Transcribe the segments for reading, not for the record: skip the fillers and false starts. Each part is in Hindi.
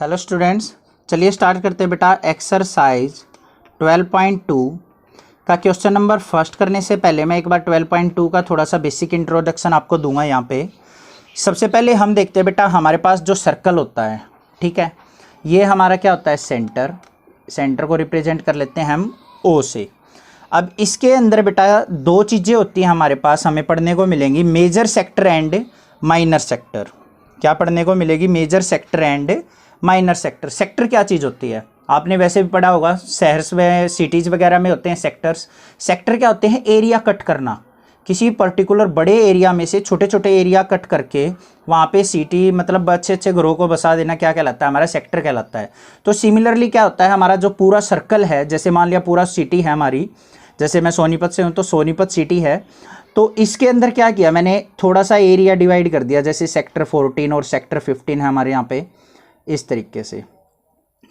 हेलो स्टूडेंट्स, चलिए स्टार्ट करते हैं बेटा। एक्सरसाइज 12.2 का क्वेश्चन नंबर फर्स्ट करने से पहले मैं एक बार 12.2 का थोड़ा सा बेसिक इंट्रोडक्शन आपको दूंगा। यहाँ पे सबसे पहले हम देखते हैं बेटा, हमारे पास जो सर्कल होता है, ठीक है, ये हमारा क्या होता है, सेंटर को रिप्रेजेंट कर लेते हैं हम ओ से। अब इसके अंदर बेटा दो चीज़ें होती हैं हमारे पास, हमें पढ़ने को मिलेंगी, major sector and minor sector. क्या पढ़ने को मिलेगी? Major sector and minor sector. Sector क्या चीज़ होती है, आपने वैसे भी पढ़ा होगा, शहर्स में सिटीज़ वगैरह में होते हैं सेक्टर्स। सेक्टर क्या होते हैं? एरिया कट करना, किसी पर्टिकुलर बड़े एरिया में से छोटे छोटे एरिया कट करके वहाँ पे सिटी मतलब अच्छे अच्छे ग्रोह को बसा देना, क्या कहलाता है? हमारा सेक्टर कहलाता है। तो सिमिलरली क्या होता है, हमारा जो पूरा सर्कल है, जैसे मान लिया पूरा सिटी है हमारी, जैसे मैं सोनीपत से हूँ तो सोनीपत सिटी है, तो इसके अंदर क्या किया मैंने, थोड़ा सा एरिया डिवाइड कर दिया, जैसे सेक्टर 14 और सेक्टर 15 है हमारे यहाँ पे, इस तरीके से,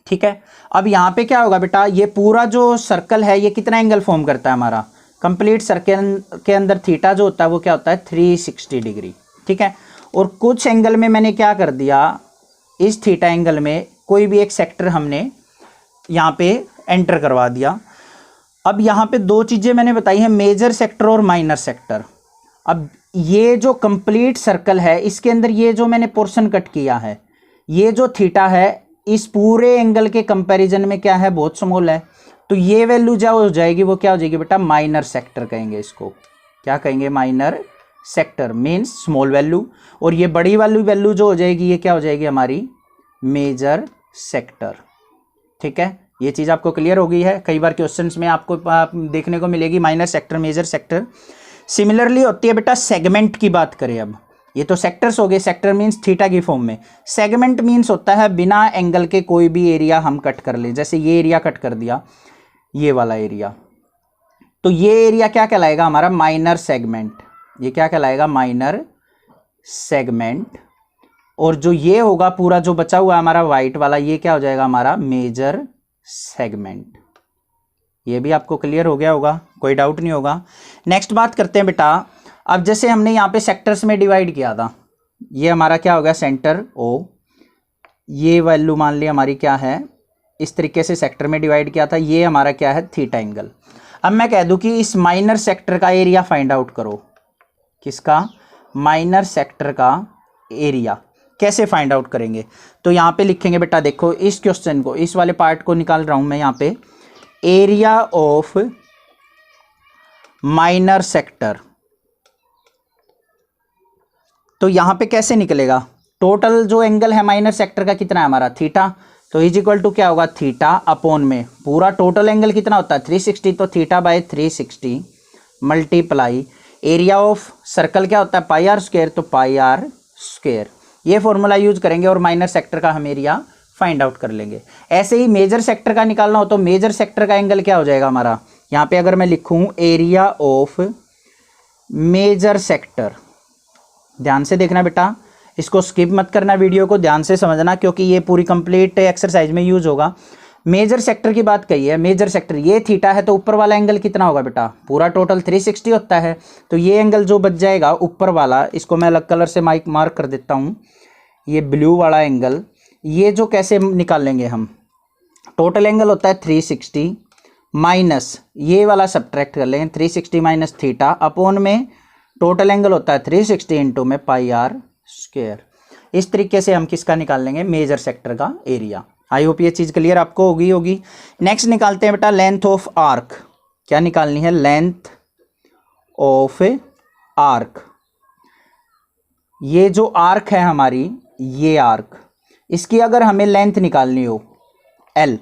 ठीक है। अब यहाँ पे क्या होगा बेटा, ये पूरा जो सर्कल है ये कितना एंगल फॉर्म करता है हमारा, कंप्लीट सर्कल के अंदर थीटा जो होता है वो क्या होता है, 360 डिग्री, ठीक है। और कुछ एंगल में मैंने क्या कर दिया, इस थीटा एंगल में कोई भी एक सेक्टर हमने यहाँ पे एंटर करवा दिया। अब यहाँ पे दो चीज़ें मैंने बताई हैं, मेजर सेक्टर और माइनर सेक्टर। अब ये जो कंप्लीट सर्कल है इसके अंदर ये जो मैंने पोर्शन कट किया है, ये जो थीटा है इस पूरे एंगल के कंपैरिजन में क्या है, बहुत स्मॉल है। तो ये वैल्यू जो हो जाएगी वो क्या हो जाएगी बेटा, माइनर सेक्टर कहेंगे इसको। क्या कहेंगे? Minor sector means small value. और ये बड़ी वाली वैल्यू जो हो जाएगी ये क्या हो जाएगी हमारी, मेजर सेक्टर, ठीक है। ये चीज़ आपको क्लियर हो गई है। कई बार क्वेश्चंस में आपको देखने को मिलेगी minor sector, major sector. Similarly होती है बेटा सेगमेंट की बात करें। अब ये तो सेक्टर्स हो गए, सेक्टर मीन्स थीटा की फॉर्म में। सेगमेंट मीन्स होता है बिना एंगल के कोई भी एरिया हम कट कर ले, जैसे ये एरिया कट कर दिया, ये वाला एरिया, तो ये एरिया क्या कहलाएगा हमारा, माइनर सेगमेंट। ये क्या कहलाएगा, माइनर सेगमेंट। और जो ये होगा पूरा जो बचा हुआ हमारा वाइट वाला, ये क्या हो जाएगा हमारा, मेजर सेगमेंट। ये भी आपको क्लियर हो गया होगा, कोई डाउट नहीं होगा। नेक्स्ट बात करते हैं बेटा, अब जैसे हमने यहाँ पे सेक्टर्स में डिवाइड किया था, ये हमारा क्या हो गया, सेंटर ओ, ये वैल्यू मान ली हमारी क्या है, इस तरीके से सेक्टर में डिवाइड किया था, ये हमारा क्या है, थीटा एंगल। अब मैं कह दूं कि इस माइनर सेक्टर का एरिया फाइंड आउट करो। किसका? माइनर सेक्टर का एरिया। कैसे फाइंड आउट करेंगे? तो यहाँ पे लिखेंगे बेटा, देखो इस क्वेश्चन को, इस वाले पार्ट को निकाल रहा हूं मैं यहाँ पे, एरिया ऑफ माइनर सेक्टर। तो यहां पे कैसे निकलेगा, टोटल जो एंगल है माइनर सेक्टर का कितना है हमारा, थीटा। तो इज इक्वल टू क्या होगा, थीटा अपॉन में पूरा टोटल एंगल कितना होता है, 360, तो theta by 360 multiply area of circle क्या होता है, पाई आर स्क्वायर, तो पाई आर स्क्वायर। ये फॉर्मूला यूज करेंगे और माइनर सेक्टर का हम एरिया फाइंड आउट कर लेंगे। ऐसे ही मेजर सेक्टर का निकालना हो तो मेजर सेक्टर का एंगल क्या हो जाएगा हमारा, यहाँ पे अगर मैं लिखूं एरिया ऑफ मेजर सेक्टर, ध्यान से देखना बेटा, इसको स्किप मत करना, वीडियो को ध्यान से समझना, क्योंकि ये पूरी कंप्लीट एक्सरसाइज में यूज होगा। मेजर सेक्टर की बात कही है, मेजर सेक्टर ये थीटा है, तो ऊपर वाला एंगल कितना होगा बेटा, पूरा टोटल 360 होता है, तो ये एंगल जो बच जाएगा ऊपर वाला, इसको मैं अलग कलर से मार्क कर देता हूँ, ये ब्लू वाला एंगल, ये जो कैसे निकाल लेंगे हम, टोटल एंगल होता है 360 माइनस ये वाला सब्ट्रैक्ट कर लेंगे, 360 माइनस थीटा अपॉन में टोटल एंगल होता है 360 इंटू में पाई आर स्क्वायर। इस तरीके से हम किसका निकाल लेंगे, मेजर सेक्टर का एरिया। आई होप ये चीज़ क्लियर आपको होगी। नेक्स्ट निकालते हैं बेटा लेंथ ऑफ आर्क। क्या निकालनी है, लेंथ ऑफ आर्क। ये जो आर्क है हमारी, ये आर्क, इसकी अगर हमें लेंथ निकालनी हो L,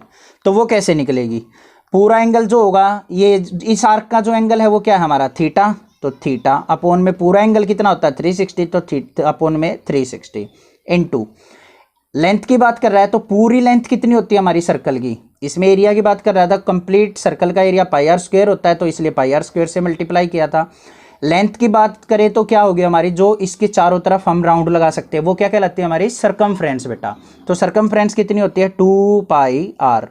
तो वो कैसे निकलेगी, पूरा एंगल जो होगा, ये इस आर्क का जो एंगल है वो क्या है हमारा, थीटा, तो थीटा अपॉन में पूरा एंगल कितना होता है 360, तो थीटा अपॉन में 360 इनटू लेंथ की बात कर रहा है, तो पूरी लेंथ कितनी होती है हमारी सर्कल की, इसमें एरिया की बात कर रहा था, कंप्लीट सर्कल का एरिया पाई आर स्क्वायर होता है, तो इसलिए पाई आर स्क्वायर से मल्टीप्लाई किया था। लेंथ की बात करें तो क्या होगी हमारी, जो इसके चारों तरफ हम राउंड लगा सकते हैं वो क्या कहलाती है हमारी, सरकमफ्रेंस बेटा। तो सरकमफ्रेंस कितनी होती है, 2 पाई आर।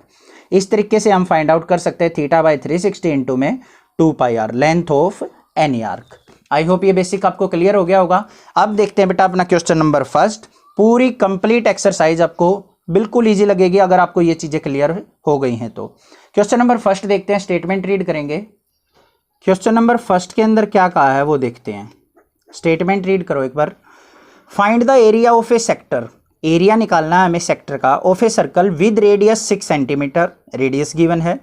इस तरीके से हम फाइंड आउट कर सकते हैं थीटा बाई 360 इंटू में 2 pi R, length of any arc. I hope ये बेसिक आपको क्लियर हो गया होगा। अब देखते हैं बेटा अपना क्वेश्चन नंबर फर्स्ट। पूरी कंप्लीट एक्सरसाइज आपको बिल्कुल ईजी लगेगी अगर आपको ये चीज़ें क्लियर हो गई हैं तो। क्वेश्चन नंबर फर्स्ट देखते हैं, स्टेटमेंट रीड करेंगे। क्वेश्चन नंबर फर्स्ट के अंदर क्या कहा है वो देखते हैं। स्टेटमेंट रीड करो एक बार। Find the area of a sector, area निकालना है हमें सेक्टर का, of a circle with radius 6 centimetre, radius given है,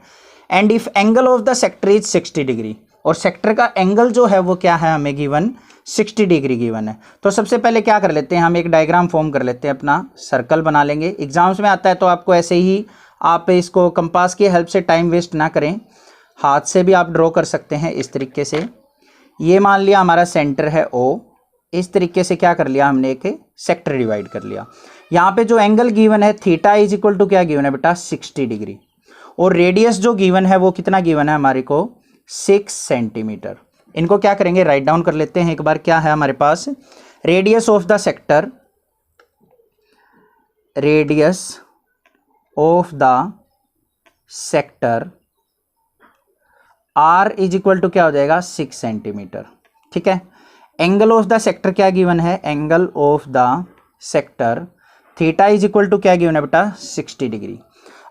and if angle of the sector is 60 degree, और सेक्टर का एंगल जो है वो क्या है हमें गिवन 60 डिग्री गिवन है। तो सबसे पहले क्या कर लेते हैं, हम एक डायग्राम फॉर्म कर लेते हैं, अपना सर्कल बना लेंगे। एग्जाम्स में आता है तो आपको ऐसे ही आप इसको कंपास की हेल्प से टाइम वेस्ट ना करें, हाथ से भी आप ड्रॉ कर सकते हैं इस तरीके से। ये मान लिया हमारा सेंटर है O, इस तरीके से क्या कर लिया हमने, एक सेक्टर डिवाइड कर लिया। यहाँ पे जो एंगल गिवन है थीटा इज इक्वल टू क्या गिवन है बेटा 60 डिग्री, और रेडियस जो गिवन है वो कितना गिवन है हमारे को 6 सेंटीमीटर। इनको क्या करेंगे, राइट डाउन कर लेते हैं एक बार। क्या है हमारे पास, radius of the sector, radius of the sector R is equal to क्या हो जाएगा 6 सेंटीमीटर, ठीक है। एंगल ऑफ द सेक्टर क्या गिवन है, angle of the sector theta is equal to क्या गिवन है बेटा 60 डिग्री।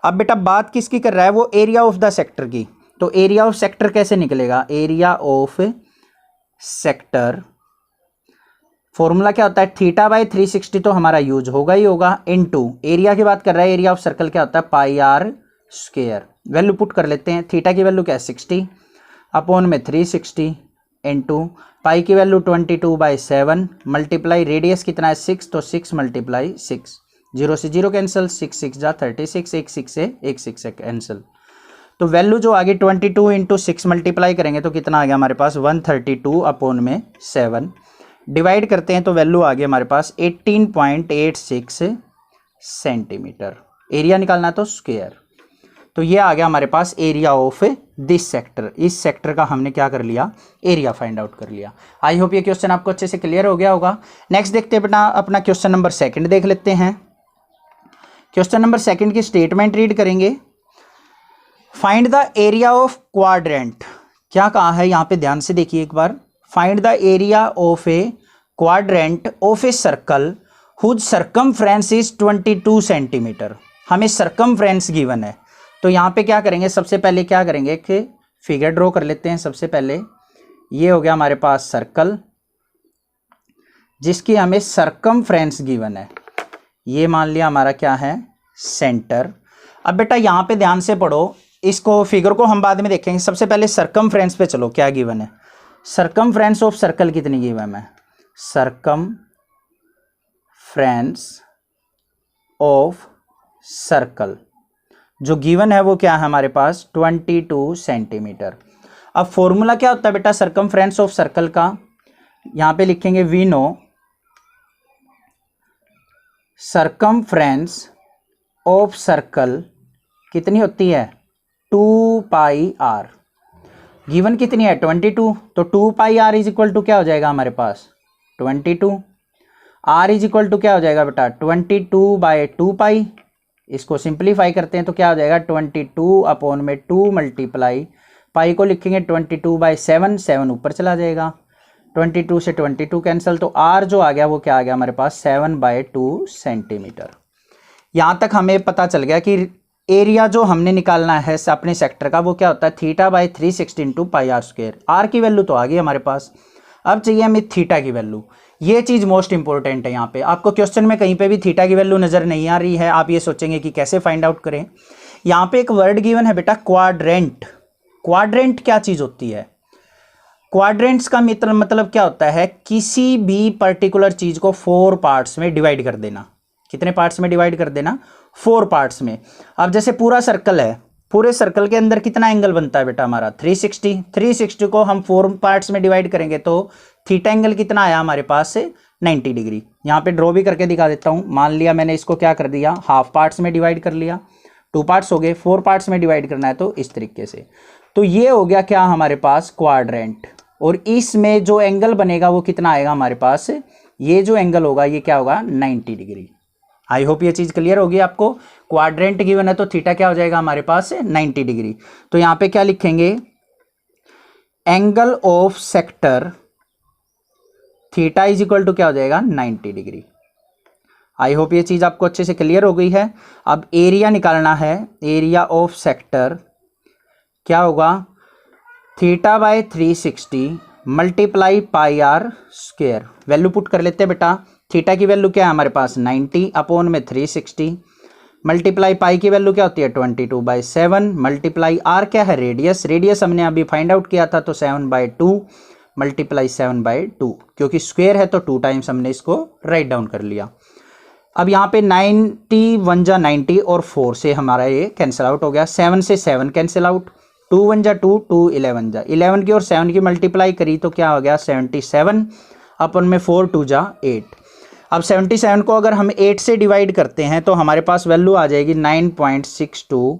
अब बेटा बात किसकी कर रहा है, वो एरिया ऑफ द सेक्टर की। तो एरिया ऑफ सेक्टर कैसे निकलेगा, एरिया ऑफ सेक्टर फॉर्मूला क्या होता है, थीटा बाई 360 तो हमारा यूज होगा ही होगा, इनटू एरिया की बात कर रहा है, एरिया ऑफ सर्कल क्या होता है पाई आर स्क्वायर। वैल्यू पुट कर लेते हैं, थीटा की वैल्यू क्या है 60 अपॉन में 360 इनटू पाई की वैल्यू 22/7 मल्टीप्लाई रेडियस कितना है 6, तो 6 मल्टीप्लाई 6, 0 से 0 कैंसिल, 6 6 जा 36, 1 6 से 1 6 से कैंसिल। तो वैल्यू जो आगे 22 इंटू 6 मल्टीप्लाई करेंगे तो कितना आ गया हमारे पास 132 अपॉन में 7, डिवाइड करते हैं तो वैल्यू आ गई हमारे पास 18.86 सेंटीमीटर। एरिया निकालना तो स्क्वायर, तो ये आ गया हमारे पास एरिया ऑफ दिस सेक्टर। इस सेक्टर का हमने क्या कर लिया, एरिया फाइंड आउट कर लिया। आई होप ये क्वेश्चन आपको अच्छे से क्लियर हो गया होगा। नेक्स्ट देखते हैं बेटा अपना क्वेश्चन नंबर सेकंड देख लेते हैं। क्वेश्चन नंबर सेकंड की स्टेटमेंट रीड करेंगे। Find the area of quadrant, क्या कहा है यहाँ पे ध्यान से देखिए एक बार। Find the area of a quadrant of a circle whose circumference is 22 centimetre. हमें सर्कमफ्रेंस गिवन है, तो यहाँ पे क्या करेंगे, सबसे पहले क्या करेंगे कि फिगर ड्रॉ कर लेते हैं। सबसे पहले ये हो गया हमारे पास सर्कल जिसकी हमें सर्कमफ्रेंस गिवन है, ये मान लिया हमारा क्या है सेंटर। अब बेटा यहाँ पे ध्यान से पढ़ो, इसको फिगर को हम बाद में देखेंगे, सबसे पहले सर्कमफ्रेंस पे चलो। क्या गिवन है, सर्कमफ्रेंस ऑफ सर्कल कितनी गिवन है, सर्कमफ्रेंस ऑफ सर्कल जो गिवन है वो क्या है हमारे पास 22 सेंटीमीटर। अब फॉर्मूला क्या होता है बेटा सर्कमफ्रेंस ऑफ सर्कल का, यहां पे लिखेंगे we know circumference of circle कितनी होती है 2 पाई आर। गिवन कितनी है 22, तो 2 pi are is equal to क्या हो जाएगा हमारे पास 22, आर इज इक्वल टू क्या हो जाएगा बेटा 22/2 पाई। इसको सिंप्लीफाई करते हैं तो क्या हो जाएगा 22 अपॉन में 2 मल्टीप्लाई पाई को लिखेंगे 22/7, 7 ऊपर चला जाएगा, 22 से 22 कैंसिल, तो आर जो आ गया वो क्या आ गया हमारे पास 7/2 सेंटीमीटर। यहाँ तक हमें पता चल गया कि एरिया जो हमने निकालना है अपने सेक्टर का वो क्या होता है θ/360 into pi R square. R की वैल्यू तो आ गई हमारे पास, अब चाहिए हमें थीटा की वैल्यू। ये चीज़ मोस्ट इंपॉर्टेंट है, यहाँ पे आपको क्वेश्चन में कहीं पे भी थीटा की वैल्यू नज़र नहीं आ रही है, आप ये सोचेंगे कि कैसे फाइंड आउट करें। यहाँ पे एक वर्ड गिवन है बेटा क्वाड्रेंट। क्वाड्रेंट क्या चीज़ होती है, क्वाड्रेंट्स का मतलब क्या होता है किसी भी पर्टिकुलर चीज़ को 4 पार्ट्स में डिवाइड कर देना। कितने पार्ट्स में डिवाइड कर देना 4 पार्ट्स में। अब जैसे पूरा सर्कल है, पूरे सर्कल के अंदर कितना एंगल बनता है बेटा हमारा 360। 360 को हम 4 पार्ट्स में डिवाइड करेंगे तो थीटा एंगल कितना आया हमारे पास से 90 डिग्री। यहाँ पे ड्रॉ भी करके दिखा देता हूँ। मान लिया मैंने इसको क्या कर दिया हाफ पार्ट्स में डिवाइड कर लिया, 2 पार्ट्स हो गए, 4 पार्ट्स में डिवाइड करना है तो इस तरीके से। तो ये हो गया क्या हमारे पास क्वाड्रेंट, और इसमें जो एंगल बनेगा वो कितना आएगा हमारे पास, ये जो एंगल होगा ये क्या होगा 90 डिग्री। आई होप ये चीज़ क्लियर होगी आपको। क्वाड्रेंट गिवन है तो थीटा क्या हो जाएगा हमारे पास 90 डिग्री। तो यहाँ पे क्या लिखेंगे angle of sector theta is equal to क्या हो जाएगा 90 डिग्री। आई होप ये चीज़ आपको अच्छे से क्लियर हो गई है। अब एरिया निकालना है, एरिया ऑफ सेक्टर क्या होगा, θ/360 multiply pi R square. Value put कर लेते हैं बेटा। थीटा की वैल्यू क्या है हमारे पास 90 अपॉन में 360 मल्टीप्लाई पाई की वैल्यू क्या होती है 22/7 मल्टीप्लाई आर क्या है रेडियस, रेडियस हमने अभी फाइंड आउट किया था तो 7/2 मल्टीप्लाई 7/2, क्योंकि स्क्वायर है तो 2 टाइम्स हमने इसको राइट डाउन कर लिया। अब यहाँ पे 90 1 जा 90 और 4 से हमारा ये कैंसिल आउट हो गया, 7 से 7 कैंसिल आउट, 2 1 जा 2, 2 11 जा 11 की और 7 की मल्टीप्लाई करी तो क्या हो गया 77 अपन में 4 2 जा 8। अब 77 को अगर हम 8 से डिवाइड करते हैं तो हमारे पास वैल्यू आ जाएगी 9.62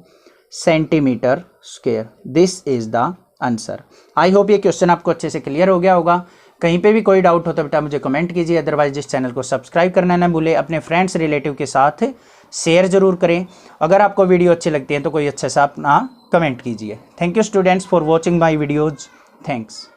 centimetre square. This is the answer. I hope ये क्वेश्चन आपको अच्छे से क्लियर हो गया होगा। कहीं पे भी कोई डाउट हो तो बेटा मुझे कमेंट कीजिए, अदरवाइज इस चैनल को सब्सक्राइब करना ना भूले, अपने फ्रेंड्स रिलेटिव के साथ शेयर जरूर करें। अगर आपको वीडियो अच्छी लगती है तो कोई अच्छा सा अपना कमेंट कीजिए। Thank you students for watching my videos. Thanks.